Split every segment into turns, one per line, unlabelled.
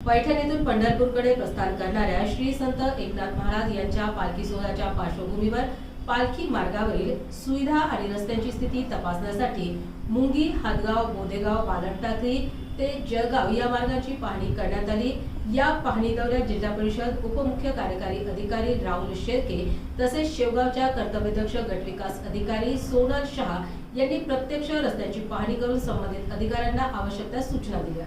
पैठण पंढरपूरकडे प्रस्थान करणाऱ्या श्री संत एकनाथ महाराज यांच्या पालखी सोहळ्याच्या पार्श्वभूमीवर पालखी मार्गावरील सुविधा आणि रस्त्यांची स्थिती तपासण्यासाठी मुंगी, हादगाव, बोदेगाव, बालट-टाकळी ते जळगाव या मार्गाची पाहणी करण्यात आली। या पाहणी दौऱ्यात जिल्हा परिषद उपमुख्य कार्यकारी अधिकारी राहुल शेळके तसेच शेवगावच्या कर्तव्यदक्ष गटविकास अधिकारी सोनल शहा यांनी प्रत्यक्ष रस्त्याची पाहणी करून संबंधित अधिकाऱ्यांना आवश्यक त्या सूचना दिल्या।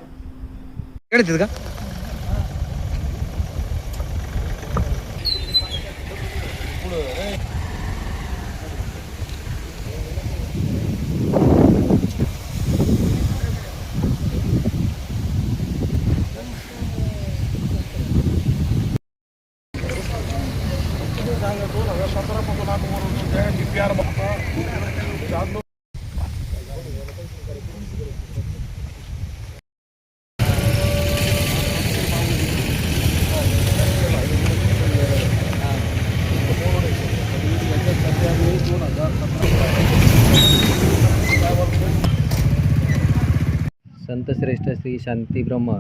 संत श्रेष्ठ श्री शांतीब्रह्म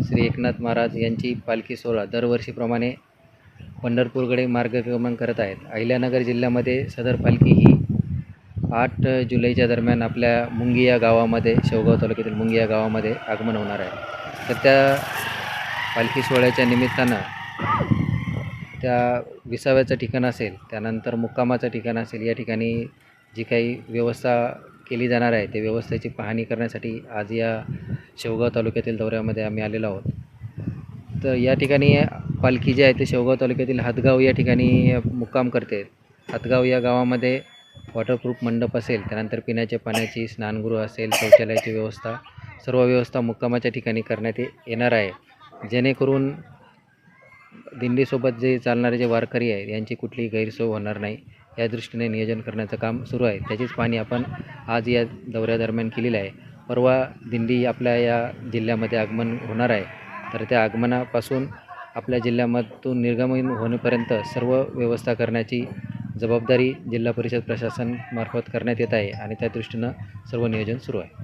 श्री एकनाथ महाराज यांची पालखी सोहळा दरवर्षीप्रमाणे पंढरपूरकडे मार्गक्रमण करत आहेत। अहिल्यानगर जिल्ह्यामध्ये सदर पालखी ही 8 जुलैच्या दरम्यान आपल्या मुंगी या गावामध्ये, शेवगाव तालुक्यातील मुंगी या गावामध्ये आगमन होणार आहे। तर त्या पालखी सोहळ्याच्या निमित्तानं त्या विसाव्याचं ठिकाण असेल, त्यानंतर मुक्कामाचं ठिकाण असेल, या ठिकाणी जी काही व्यवस्था केली जाणार आहे ते व्यवस्थेची पाहणी करण्यासाठी आज या शेवगाव तालुक्यातील दौऱ्यामध्ये आम्ही आलेलो आहोत। तर या ठिकाणी पालखी जी आहे ते शेवगाव तालुक्यातील हादगाव या ठिकाणी मुक्काम करते। हादगाव या गावामध्ये वॉटरप्रूफ मंडप असेल, त्यानंतर पिण्याच्या पाण्याची, स्नानगृह असेल, शौचालयाची व्यवस्था, सर्व व्यवस्था मुक्कामाच्या ठिकाणी करण्यात येणार आहे, जेणेकरून दिंडीसोबत जे चालणारे जे वारकरी आहेत यांची कुठलीही गैरसोय होणार नाही, या दृष्टीने नियोजन करण्याचं काम सुरू आहे। त्याचीच पाहणी आपण आज या दौऱ्यादरम्यान केलेली आहे। परवा दिंडी आपल्या या जिल्ह्यामध्ये आगमन होणार आहे, तर त्या आगमनापासून आपल्या जिल्ह्यामधून निर्गमन होण्यापर्यंत सर्व व्यवस्था करण्याची जबाबदारी जिल्हा परिषद प्रशासनामार्फत करण्यात येत आहे आणि त्या दृष्टीनं सर्व नियोजन सुरू आहे।